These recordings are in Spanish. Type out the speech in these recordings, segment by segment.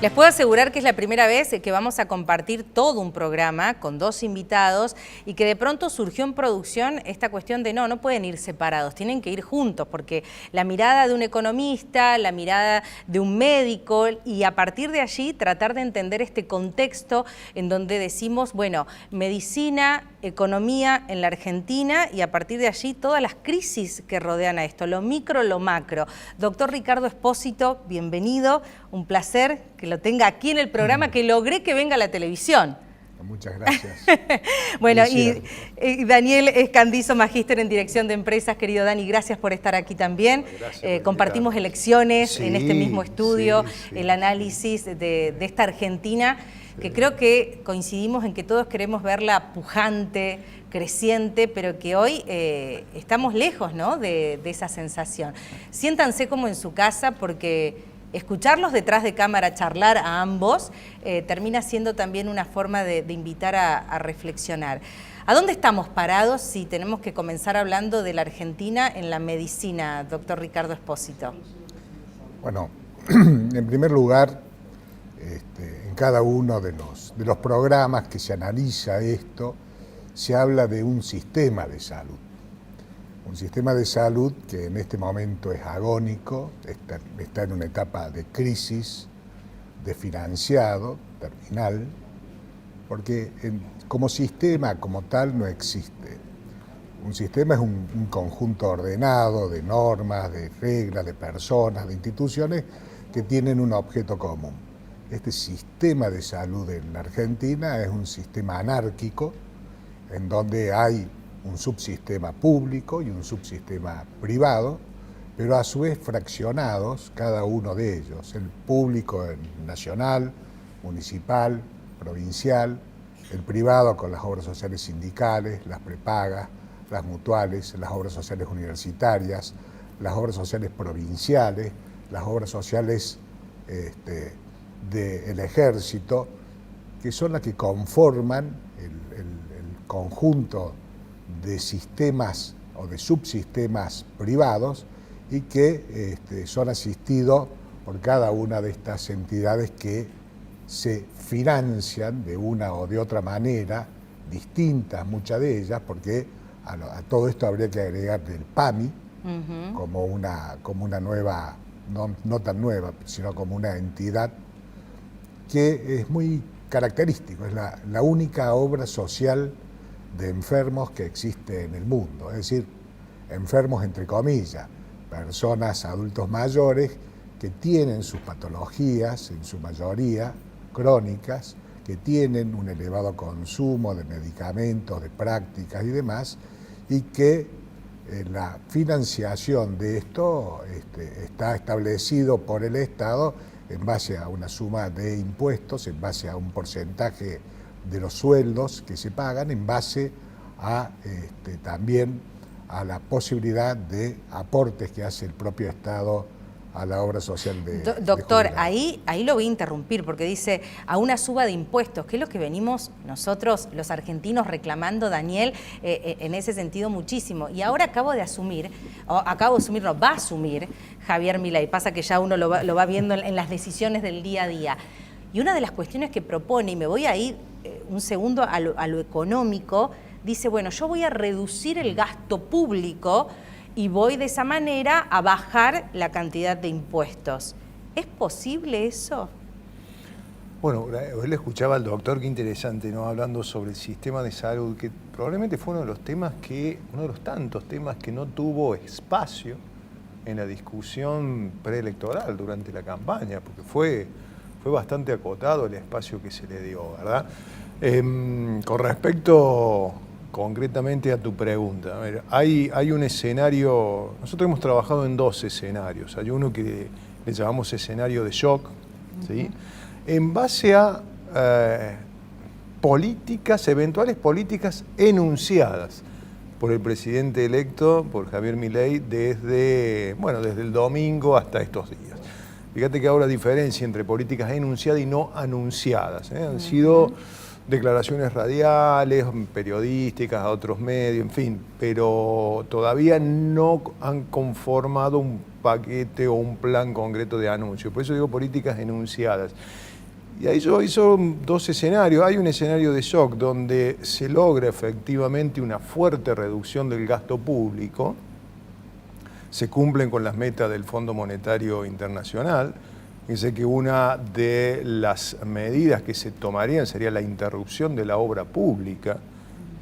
Les puedo asegurar que es la primera vez que vamos a compartir todo un programa con dos invitados y que de pronto surgió en producción esta cuestión de no pueden ir separados, tienen que ir juntos, porque la mirada de un economista, la mirada de un médico, y a partir de allí tratar de entender este contexto en donde decimos, bueno, medicina, economía en la Argentina, y a partir de allí todas las crisis que rodean a esto, lo micro, lo macro. Doctor Ricardo Espósito, bienvenido, un placer que lo tenga aquí en el programa, que logré que venga a la televisión. Muchas gracias. Bueno, y Daniel Escandizo, magíster en Dirección de Empresas. Querido Dani, gracias por estar aquí también. Compartimos elecciones en este mismo estudio, el análisis de esta Argentina, que creo que coincidimos en que todos queremos verla pujante, creciente, pero que hoy estamos lejos, ¿no?, de esa sensación. Siéntanse como en su casa, porque escucharlos detrás de cámara charlar a ambos termina siendo también una forma de invitar a reflexionar. ¿A dónde estamos parados si tenemos que comenzar hablando de la Argentina en la medicina, doctor Ricardo Espósito? Bueno, en primer lugar, en cada uno de los programas que se analiza esto, se habla de un sistema de salud. Un sistema de salud que en este momento es agónico, está en una etapa de crisis, desfinanciado, terminal, porque como sistema, como tal, no existe. Un sistema es un conjunto ordenado de normas, de reglas, de personas, de instituciones que tienen un objeto común. Este sistema de salud en la Argentina es un sistema anárquico, en donde hay un subsistema público y un subsistema privado, pero a su vez fraccionados cada uno de ellos, el público nacional, municipal, provincial, el privado con las obras sociales sindicales, las prepagas, las mutuales, las obras sociales universitarias, las obras sociales provinciales, las obras sociales del ejército, que son las que conforman el conjunto de sistemas o de subsistemas privados y que son asistidos por cada una de estas entidades que se financian de una o de otra manera, distintas muchas de ellas, porque a todo esto habría que agregar el PAMI como una nueva, no tan nueva, sino como una entidad que es muy característico, es la única obra social de enfermos que existe en el mundo, es decir, enfermos entre comillas, personas, adultos mayores que tienen sus patologías, en su mayoría crónicas, que tienen un elevado consumo de medicamentos, de prácticas y demás, y que la financiación de esto está establecido por el Estado en base a una suma de impuestos, en base a un porcentaje de los sueldos que se pagan, en base a también a la posibilidad de aportes que hace el propio Estado a la obra social de Doctor, ahí lo voy a interrumpir, porque dice a una suba de impuestos, que es lo que venimos nosotros, los argentinos, reclamando, Daniel, en ese sentido muchísimo. Y ahora va a asumir Javier Milei. Pasa que ya uno lo va viendo en las decisiones del día a día. Y una de las cuestiones que propone, y me voy a ir un segundo a lo económico, dice, bueno, yo voy a reducir el gasto público y voy de esa manera a bajar la cantidad de impuestos. ¿Es posible eso? Bueno, hoy le escuchaba al doctor, qué interesante, ¿no?, hablando sobre el sistema de salud, que probablemente fue uno de los tantos temas que no tuvo espacio en la discusión preelectoral durante la campaña, porque fue bastante acotado el espacio que se le dio, ¿verdad? Con respecto concretamente a tu pregunta, a ver, hay un escenario, nosotros hemos trabajado en dos escenarios, hay uno que le llamamos escenario de shock, ¿sí?, en base a eventuales políticas enunciadas por el presidente electo, por Javier Milei, desde el domingo hasta estos días. Fíjate que ahora diferencia entre políticas enunciadas y no anunciadas, han sido declaraciones radiales, periodísticas, a otros medios, en fin, pero todavía no han conformado un paquete o un plan concreto de anuncio. Por eso digo políticas enunciadas. Y ahí son dos escenarios. Hay un escenario de shock donde se logra efectivamente una fuerte reducción del gasto público, se cumplen con las metas del Fondo Monetario Internacional. Fíjense que una de las medidas que se tomarían sería la interrupción de la obra pública.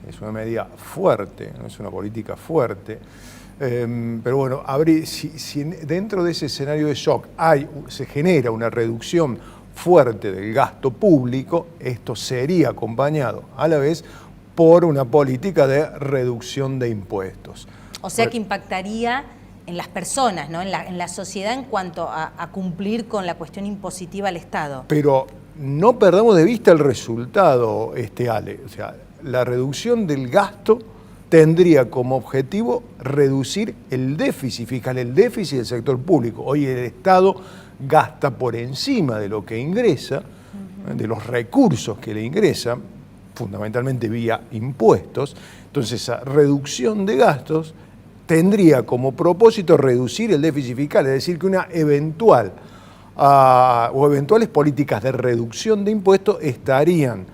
Es una medida fuerte, no es una política fuerte. Pero bueno, si dentro de ese escenario de shock se genera una reducción fuerte del gasto público, esto sería acompañado a la vez por una política de reducción de impuestos. O sea que impactaría en las personas, ¿no? en la sociedad en cuanto a cumplir con la cuestión impositiva al Estado. Pero no perdamos de vista el resultado, Ale. O sea, la reducción del gasto tendría como objetivo reducir el déficit fiscal, el déficit del sector público. Hoy el Estado gasta por encima de lo que ingresa, de los recursos que le ingresan, fundamentalmente vía impuestos. Entonces, esa reducción de gastos tendría como propósito reducir el déficit fiscal, es decir, que una eventuales políticas de reducción de impuestos estarían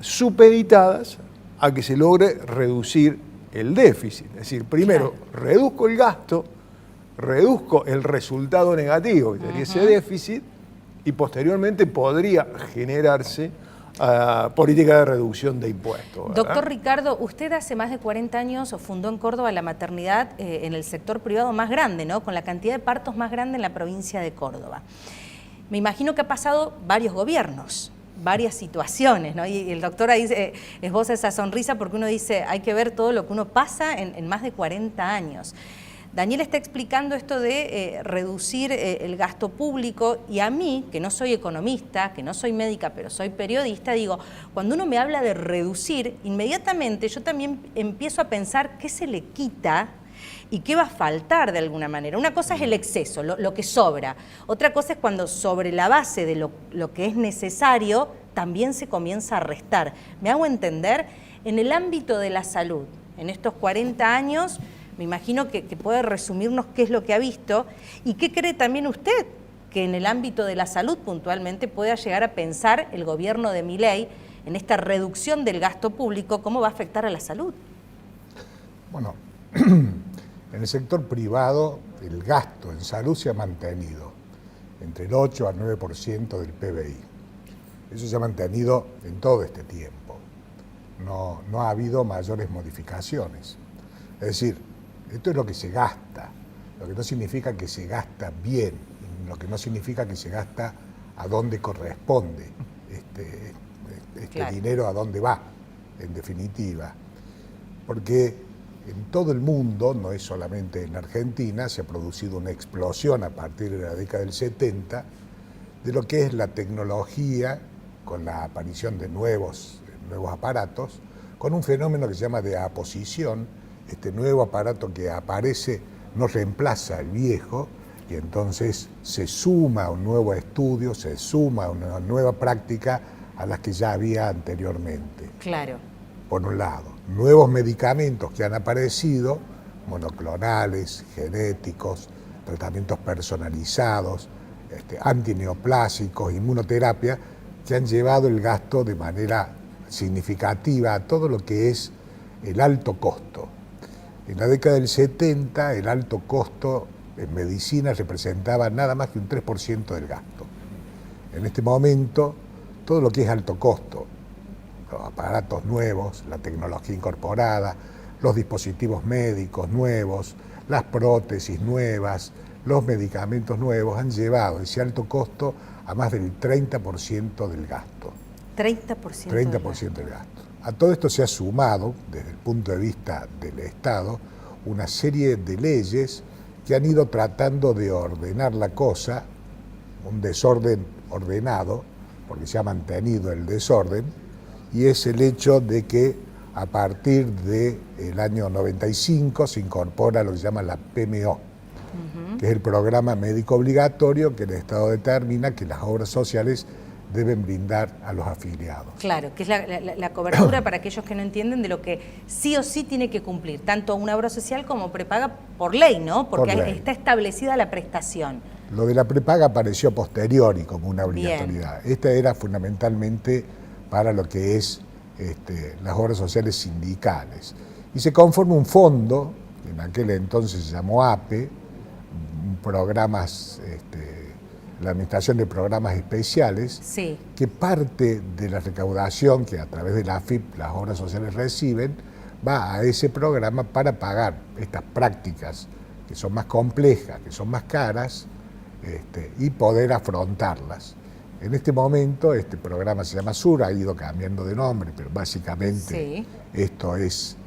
supeditadas a que se logre reducir el déficit. Es decir, primero reduzco el gasto, reduzco el resultado negativo, que sería ese déficit, y posteriormente podría generarse política de reducción de impuestos, ¿verdad? Doctor Ricardo, usted hace más de 40 años fundó en Córdoba la maternidad en el sector privado más grande, ¿no? Con la cantidad de partos más grande en la provincia de Córdoba. Me imagino que ha pasado varios gobiernos, varias situaciones, ¿no? Y el doctor ahí esboza esa sonrisa porque uno dice, hay que ver todo lo que uno pasa en más de 40 años. Daniel está explicando esto de reducir el gasto público, y a mí, que no soy economista, que no soy médica, pero soy periodista, digo, cuando uno me habla de reducir, inmediatamente yo también empiezo a pensar qué se le quita y qué va a faltar de alguna manera. Una cosa es el exceso, lo que sobra. Otra cosa es cuando sobre la base de lo que es necesario también se comienza a restar. ¿Me hago entender? En el ámbito de la salud, en estos 40 años, me imagino que puede resumirnos qué es lo que ha visto y qué cree también usted que en el ámbito de la salud puntualmente pueda llegar a pensar el gobierno de Milei en esta reducción del gasto público, cómo va a afectar a la salud. Bueno, en el sector privado el gasto en salud se ha mantenido entre el 8 al 9% del PBI. Eso se ha mantenido en todo este tiempo. No ha habido mayores modificaciones. Es decir, esto es lo que se gasta, lo que no significa que se gasta bien, lo que no significa que se gasta a dónde corresponde este dinero, a dónde va, en definitiva. Porque en todo el mundo, no es solamente en Argentina, se ha producido una explosión a partir de la década del 70 de lo que es la tecnología, con la aparición de nuevos aparatos, con un fenómeno que se llama de aposición. Este nuevo aparato que aparece no reemplaza al viejo, y entonces se suma a un nuevo estudio, se suma a una nueva práctica a las que ya había anteriormente. Claro. Por un lado, nuevos medicamentos que han aparecido, monoclonales, genéticos, tratamientos personalizados, antineoplásicos, inmunoterapia, que han llevado el gasto de manera significativa a todo lo que es el alto costo. En la década del 70, el alto costo en medicina representaba nada más que un 3% del gasto. En este momento, todo lo que es alto costo, los aparatos nuevos, la tecnología incorporada, los dispositivos médicos nuevos, las prótesis nuevas, los medicamentos nuevos, han llevado ese alto costo a más del 30% del gasto. 30% del gasto. A todo esto se ha sumado, desde el punto de vista del Estado, una serie de leyes que han ido tratando de ordenar la cosa, un desorden ordenado, porque se ha mantenido el desorden, y es el hecho de que a partir del año 95 se incorpora lo que se llama la PMO, que es el programa médico obligatorio, que el Estado determina que las obras sociales deben brindar a los afiliados. Claro, que es la cobertura para aquellos que no entienden de lo que sí o sí tiene que cumplir, tanto una obra social como prepaga por ley, ¿no? Porque por ley. Está establecida la prestación. Lo de la prepaga apareció posteriori como una obligatoriedad. Bien. Esta era fundamentalmente para lo que es las obras sociales sindicales. Y se conforma un fondo, en aquel entonces se llamó APE, programas, la Administración de Programas Especiales, sí, que parte de la recaudación que a través de la AFIP las obras sociales reciben, va a ese programa para pagar estas prácticas que son más complejas, que son más caras, y poder afrontarlas. En este momento este programa se llama SUR, ha ido cambiando de nombre, pero básicamente sí, esto es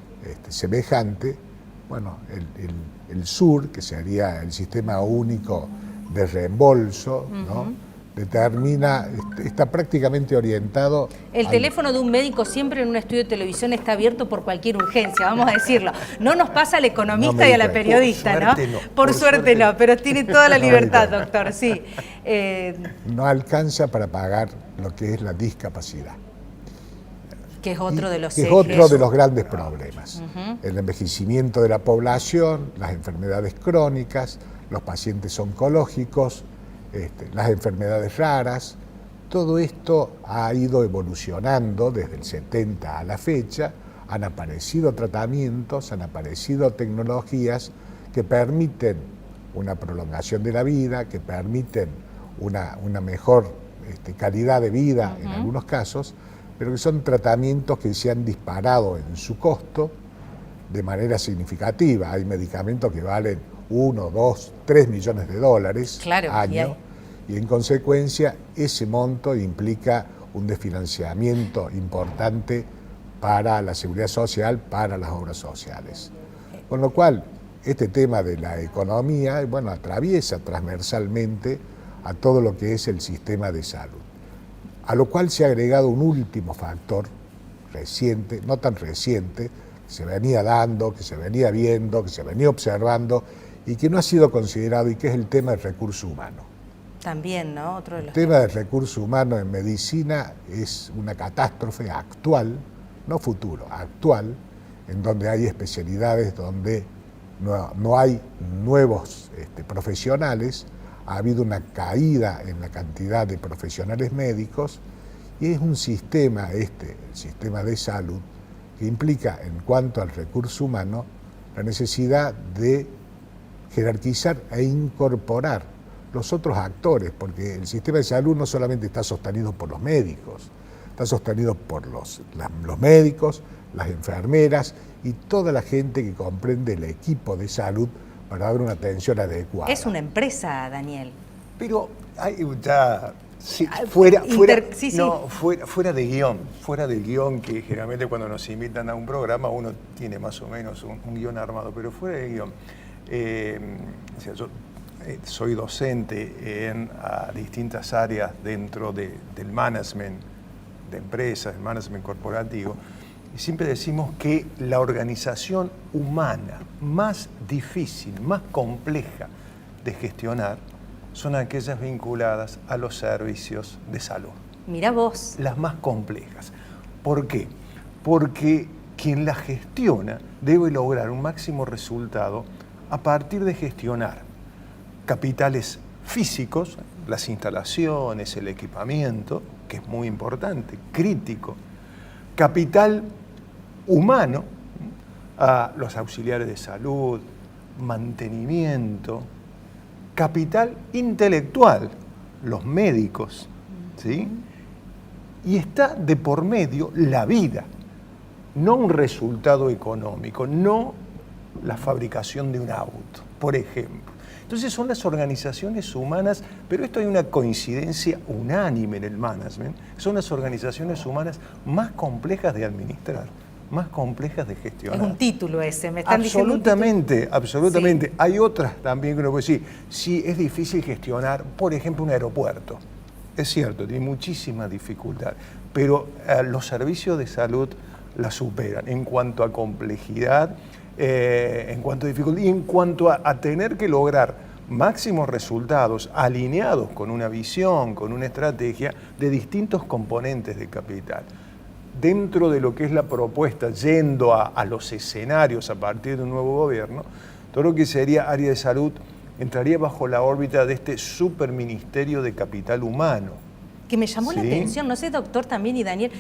semejante. Bueno, el SUR, que sería el Sistema Único de Reembolso, ¿no? Determina, está prácticamente orientado... El teléfono de un médico siempre en un estudio de televisión está abierto por cualquier urgencia, vamos a decirlo. No nos pasa al economista y a la periodista, ¿no? Por suerte no, pero tiene toda la libertad, doctor, sí. No alcanza para pagar lo que es la discapacidad. Que es otro de los ejes. Que es otro de los grandes problemas. El envejecimiento de la población, las enfermedades crónicas, los pacientes oncológicos, las enfermedades raras, todo esto ha ido evolucionando desde el 70 a la fecha, han aparecido tratamientos, han aparecido tecnologías que permiten una prolongación de la vida, que permiten una mejor calidad de vida en algunos casos, pero que son tratamientos que se han disparado en su costo de manera significativa. Hay medicamentos que valen 1, 2, 3 millones de dólares año, y en consecuencia ese monto implica un desfinanciamiento importante para la seguridad social, para las obras sociales. Con lo cual, este tema de la economía, bueno, atraviesa transversalmente a todo lo que es el sistema de salud. A lo cual se ha agregado un último factor reciente, no tan reciente, que se venía dando, que se venía viendo, que se venía observando y que no ha sido considerado, y que es el tema del recurso humano. También, ¿no? Otro de los el tema del recurso humano en medicina es una catástrofe actual, no futuro, actual, en donde hay especialidades donde no hay nuevos profesionales, ha habido una caída en la cantidad de profesionales médicos, y es un sistema, el sistema de salud, que implica en cuanto al recurso humano la necesidad de jerarquizar e incorporar los otros actores, porque el sistema de salud no solamente está sostenido por los médicos, está sostenido por los médicos, las enfermeras y toda la gente que comprende el equipo de salud para dar una atención adecuada. Es una empresa, Daniel. Pero hay ya... Sí, fuera de guión, que generalmente cuando nos invitan a un programa uno tiene más o menos un guión armado, pero fuera de guión. Yo soy docente en distintas áreas dentro del management de empresas, el management corporativo, y siempre decimos que la organización humana más difícil, más compleja de gestionar son aquellas vinculadas a los servicios de salud. Mira vos. Las más complejas. ¿Por qué? Porque quien las gestiona debe lograr un máximo resultado a partir de gestionar capitales físicos, las instalaciones, el equipamiento, que es muy importante, crítico, capital humano, los auxiliares de salud, mantenimiento, capital intelectual, los médicos, ¿sí? Y está de por medio la vida, no un resultado económico, no la fabricación de un auto, por ejemplo. Entonces son las organizaciones humanas, pero esto hay una coincidencia unánime en el management, son las organizaciones humanas más complejas de administrar, más complejas de gestionar. Es un título ese, me están absolutamente, diciendo. Absolutamente. Sí. Hay otras también que uno puede decir, sí, es difícil gestionar, por ejemplo, un aeropuerto. Es cierto, tiene muchísima dificultad, pero los servicios de salud la superan en cuanto a complejidad, en cuanto a dificultad y en cuanto a tener que lograr máximos resultados alineados con una visión, con una estrategia de distintos componentes de capital. Dentro de lo que es la propuesta, yendo a los escenarios a partir de un nuevo gobierno, todo lo que sería área de salud entraría bajo la órbita de este superministerio de capital humano. Que me llamó la ¿Sí? atención, no sé, doctor, también y Daniel,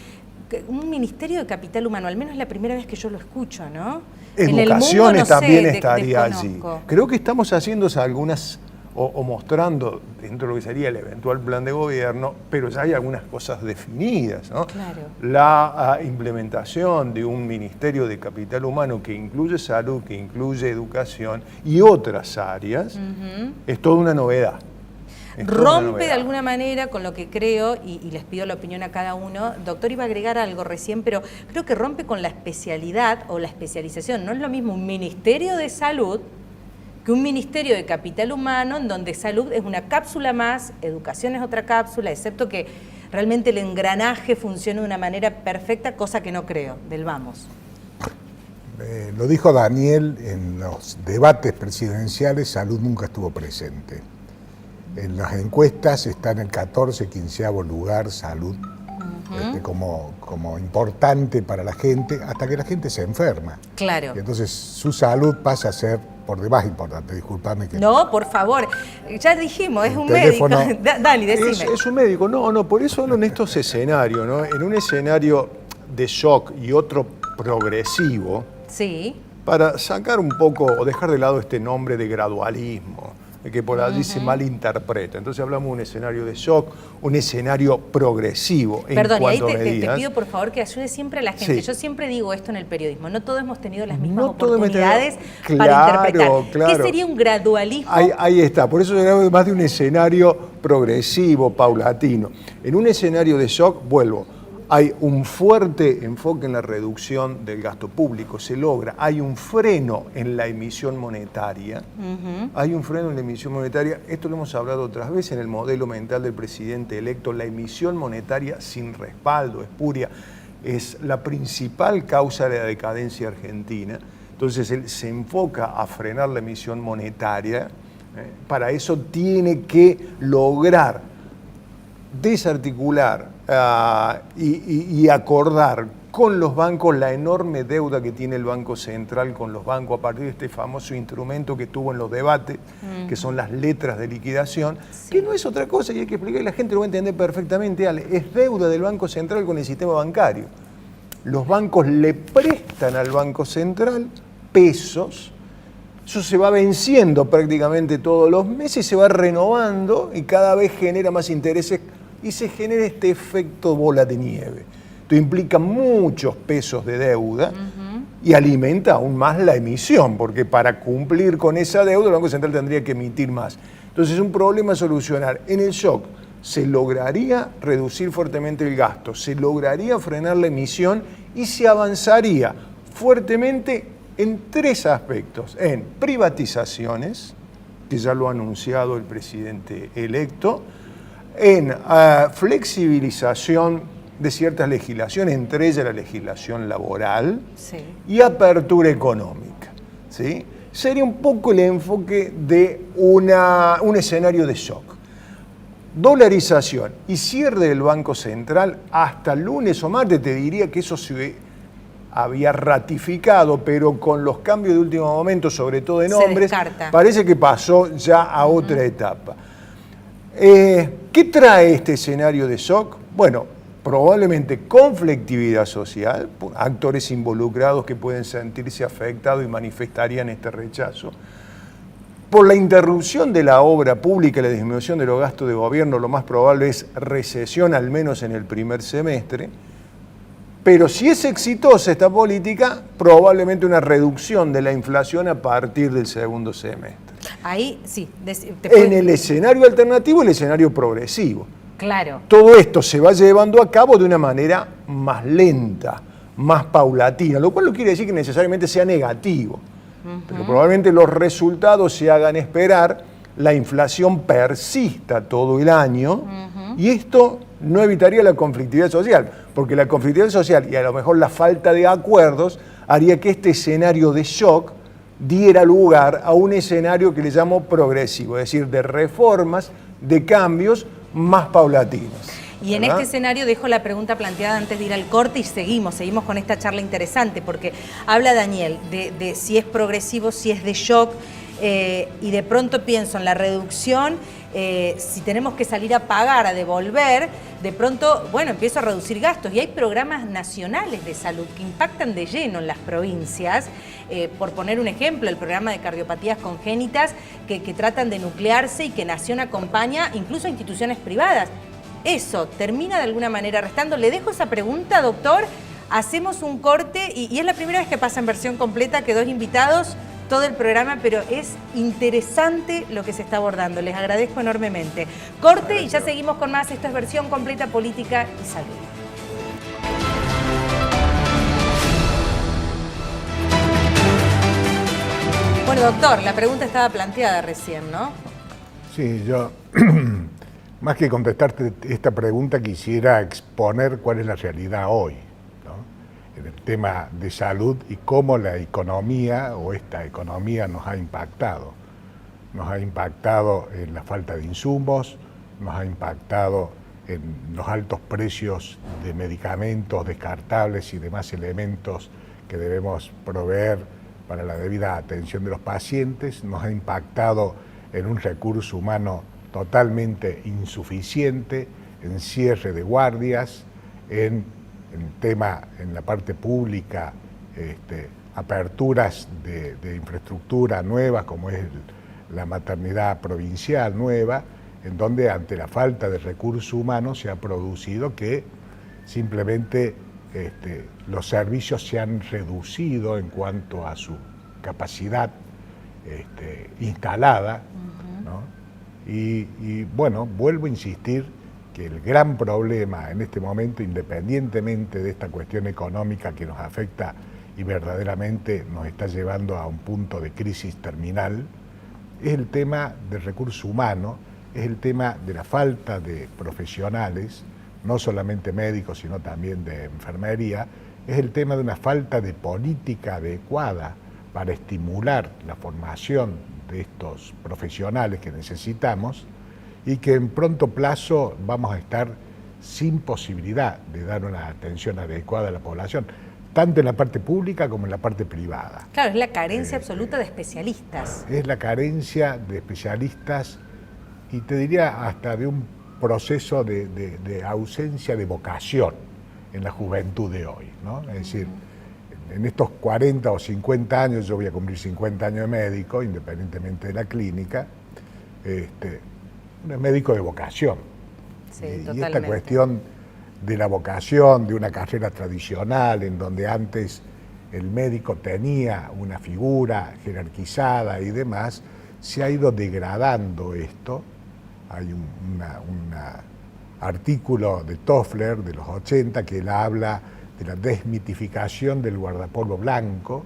un ministerio de capital humano, al menos es la primera vez que yo lo escucho, ¿no? Educaciones no sé, también estaría desconozco. allí. Creo que estamos haciendo algunas, o mostrando dentro de lo que sería el eventual plan de gobierno, pero ya hay algunas cosas definidas, ¿no? Claro. La implementación de un ministerio de capital humano que incluye salud, que incluye educación y otras áreas, es toda una novedad. Rompe de alguna manera con lo que creo, y les pido la opinión a cada uno. Doctor, iba a agregar algo recién, pero creo que rompe con la especialidad o la especialización. No es lo mismo un ministerio de salud que un ministerio de capital humano, en donde salud es una cápsula más, educación es otra cápsula, excepto que realmente el engranaje funcione de una manera perfecta, cosa que no creo, del vamos. Lo dijo Daniel, en los debates presidenciales, salud nunca estuvo presente. En las encuestas está en el 14, 15º lugar salud, como importante para la gente, hasta que la gente se enferma. Claro. Y entonces su salud pasa a ser por demás importante, disculpame que... No, por favor, ya dijimos, es un teléfono... médico. Dani, decime. Es un médico, no, por eso hablo en estos escenarios, ¿no? En un escenario de shock y otro progresivo, Sí. para sacar un poco o dejar de lado este nombre de gradualismo, que por allí se malinterpreta. Entonces hablamos de un escenario de shock, un escenario progresivo. Perdón, y ahí cuanto a te medidas. pido por favor que ayude siempre a la gente. Sí. Yo siempre digo esto en el periodismo, no todos hemos tenido las mismas No todos hemos tenido- oportunidades Claro, para interpretar. claro. ¿Qué sería un gradualismo? Ahí está, por eso hablamos más de un escenario progresivo, paulatino. En un escenario de shock, vuelvo, hay un fuerte enfoque en la reducción del gasto público, se logra, hay un freno en la emisión monetaria, esto lo hemos hablado otras veces en el modelo mental del presidente electo, la emisión monetaria sin respaldo, espuria, es la principal causa de la decadencia argentina. Entonces él se enfoca a frenar la emisión monetaria, para eso tiene que lograr desarticular y acordar con los bancos la enorme deuda que tiene el Banco Central con los bancos a partir de este famoso instrumento que estuvo en los debates, que son las letras de liquidación, que no es otra cosa y hay que explicar y la gente lo va a entender perfectamente, Ale, es deuda del Banco Central con el sistema bancario. Los bancos le prestan al Banco Central pesos, eso se va venciendo prácticamente todos los meses, se va renovando y cada vez genera más intereses y se genera este efecto bola de nieve. Esto implica muchos pesos de deuda y alimenta aún más la emisión, porque para cumplir con esa deuda el Banco Central tendría que emitir más. Entonces es un problema a solucionar. En el shock se lograría reducir fuertemente el gasto, se lograría frenar la emisión y se avanzaría fuertemente en tres aspectos. En privatizaciones, que ya lo ha anunciado el presidente electo, en flexibilización de ciertas legislaciones, entre ellas la legislación laboral, y apertura económica, ¿sí? Sería un poco el enfoque de un escenario de shock. Dolarización y cierre del Banco Central hasta lunes o martes, te diría que eso se había ratificado, pero con los cambios de último momento, sobre todo de nombres, parece que pasó ya a otra etapa. ¿Qué trae este escenario de shock? Bueno, probablemente conflictividad social, actores involucrados que pueden sentirse afectados y manifestarían este rechazo. Por la interrupción de la obra pública y la disminución de los gastos de gobierno, lo más probable es recesión, al menos en el primer semestre. Pero si es exitosa esta política, probablemente una reducción de la inflación a partir del segundo semestre. Ahí sí. En el escenario alternativo, el escenario progresivo. Claro. Todo esto se va llevando a cabo de una manera más lenta, más paulatina, lo cual no quiere decir que necesariamente sea negativo. Pero probablemente los resultados se hagan esperar, la inflación persista todo el año y esto no evitaría la conflictividad social, porque la conflictividad social y a lo mejor la falta de acuerdos haría que este escenario de shock diera lugar a un escenario que le llamo progresivo, es decir, de reformas, de cambios más paulatinos. Y en este escenario dejo la pregunta planteada antes de ir al corte y seguimos con esta charla interesante, porque habla Daniel de si es progresivo, si es de shock, y de pronto pienso en la reducción, si tenemos que salir a pagar, a devolver, de pronto, bueno, empiezo a reducir gastos. Y hay programas nacionales de salud que impactan de lleno en las provincias. Por poner un ejemplo, el programa de cardiopatías congénitas que tratan de nuclearse y que Nación acompaña incluso a instituciones privadas. Eso termina de alguna manera restando. Le dejo esa pregunta, doctor. Hacemos un corte y es la primera vez que pasa en versión completa, que 2 invitados, todo el programa, pero es interesante lo que se está abordando. Les agradezco enormemente. Corte y ya seguimos con más. Esto es Versión Completa, Política y Salud. Bueno, doctor, la pregunta estaba planteada recién, ¿no? Sí, yo, más que contestarte esta pregunta, quisiera exponer cuál es la realidad hoy, ¿no? En el tema de salud y cómo la economía o esta economía nos ha impactado. Nos ha impactado en la falta de insumos, nos ha impactado en los altos precios de medicamentos descartables y demás elementos que debemos proveer para la debida atención de los pacientes, nos ha impactado en un recurso humano totalmente insuficiente, en cierre de guardias, en la parte pública, aperturas de infraestructura nuevas, como es la maternidad provincial nueva, en donde ante la falta de recursos humanos se ha producido que simplemente los servicios se han reducido en cuanto a su capacidad instalada, ¿no? Y bueno, vuelvo a insistir que el gran problema en este momento, independientemente de esta cuestión económica que nos afecta y verdaderamente nos está llevando a un punto de crisis terminal, es el tema del recurso humano, es el tema de la falta de profesionales, no solamente médicos, sino también de enfermería, es el tema de una falta de política adecuada para estimular la formación de estos profesionales que necesitamos y que en pronto plazo vamos a estar sin posibilidad de dar una atención adecuada a la población, tanto en la parte pública como en la parte privada. Claro, es la carencia absoluta de especialistas. Es la carencia de especialistas y te diría hasta de un proceso de ausencia de vocación en la juventud de hoy, ¿no? Es decir, en estos 40 o 50 años, yo voy a cumplir 50 años de médico, independientemente de la clínica, un médico de vocación. Sí, y esta cuestión de la vocación, de una carrera tradicional, en donde antes el médico tenía una figura jerarquizada y demás, se ha ido degradando esto. Hay un artículo de Toffler de los 80 que él habla de la desmitificación del guardapolvo blanco,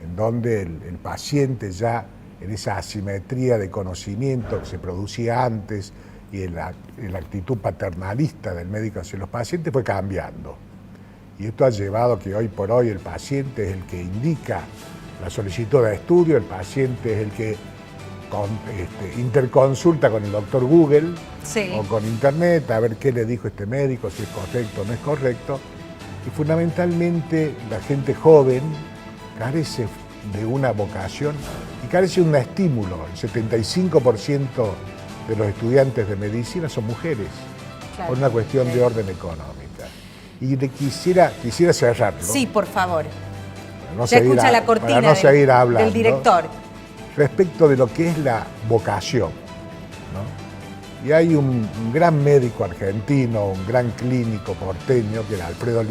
en donde el paciente ya en esa asimetría de conocimiento que se producía antes y en la actitud paternalista del médico hacia los pacientes fue cambiando. Y esto ha llevado a que hoy por hoy el paciente es el que indica la solicitud de estudio, el paciente es el que interconsulta con el doctor Google, sí, o con internet a ver qué le dijo este médico, si es correcto o no es correcto. Y fundamentalmente la gente joven carece de una vocación y carece de un estímulo. El 75% de los estudiantes de medicina son mujeres, claro, por una cuestión de orden económica. Y quisiera cerrarlo. Sí, por favor. No ya escucha la cortina para no seguir hablando, del director. Respecto de lo que es la vocación, ¿no? Y hay un gran médico argentino, un gran clínico porteño, que era Alfredo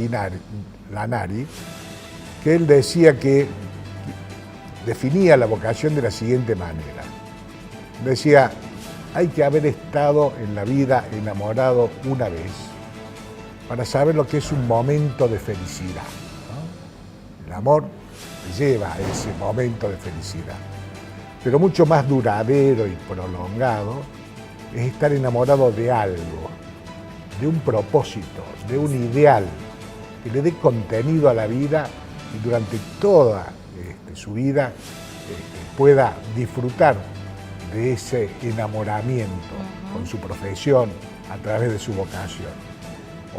Lanari, que él decía que definía la vocación de la siguiente manera. Decía, hay que haber estado en la vida enamorado una vez para saber lo que es un momento de felicidad, ¿no? El amor lleva a ese momento de felicidad. Pero mucho más duradero y prolongado es estar enamorado de algo, de un propósito, de un ideal que le dé contenido a la vida y durante toda su vida pueda disfrutar de ese enamoramiento con su profesión a través de su vocación.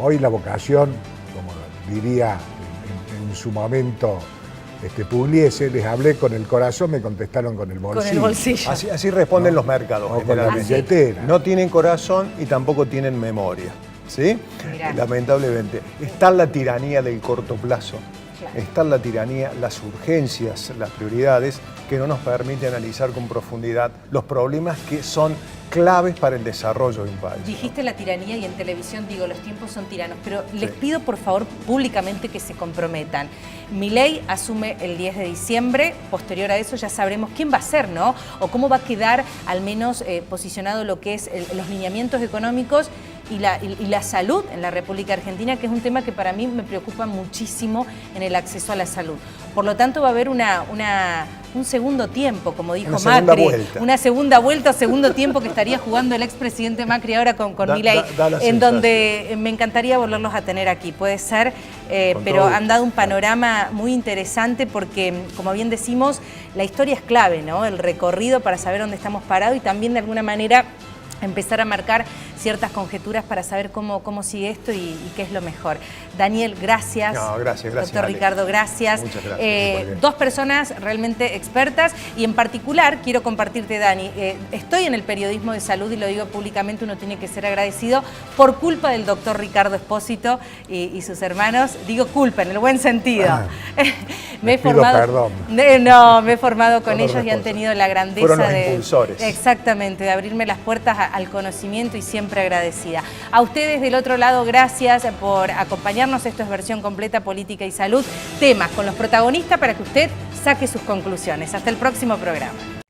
Hoy la vocación, como diría en su momento Pugliese, les hablé con el corazón, me contestaron con el bolsillo. Con el bolsillo. Así responden los mercados. O con la billetera. No tienen corazón y tampoco tienen memoria. ¿Sí? Mirá. Lamentablemente. Está la tiranía del corto plazo. Claro. Está la tiranía, las urgencias, las prioridades que no nos permiten analizar con profundidad los problemas que son claves para el desarrollo de un país. Dijiste la tiranía y en televisión digo, los tiempos son tiranos, pero les pido por favor públicamente que se comprometan. Milei asume el 10 de diciembre, posterior a eso ya sabremos quién va a ser, ¿no? O cómo va a quedar al menos posicionado lo que es los lineamientos económicos y la salud en la República Argentina, que es un tema que para mí me preocupa muchísimo en el acceso a la salud. Por lo tanto va a haber un segundo tiempo, como dijo Macri, una segunda vuelta o segundo tiempo que estaría jugando el expresidente Macri ahora con Milei, en donde me encantaría volverlos a tener aquí, puede ser, pero han dado un panorama muy interesante porque, como bien decimos, la historia es clave, ¿no? El recorrido para saber dónde estamos parados y también de alguna manera empezar a marcar ciertas conjeturas para saber cómo sigue esto y qué es lo mejor. Daniel, gracias. No, gracias. Doctor Ricardo, gracias. Muchas gracias. Dos personas realmente expertas y en particular quiero compartirte, Dani, estoy en el periodismo de salud y lo digo públicamente, uno tiene que ser agradecido por culpa del doctor Ricardo Espósito y sus hermanos. Digo culpa en el buen sentido. Me he formado con ellos y han tenido la grandeza Fueron los impulsores. Exactamente, de abrirme las puertas al conocimiento y siempre agradecida. A ustedes del otro lado, gracias por acompañarnos. Esto es Versión Completa, Política y Salud. Temas con los protagonistas para que usted saque sus conclusiones. Hasta el próximo programa.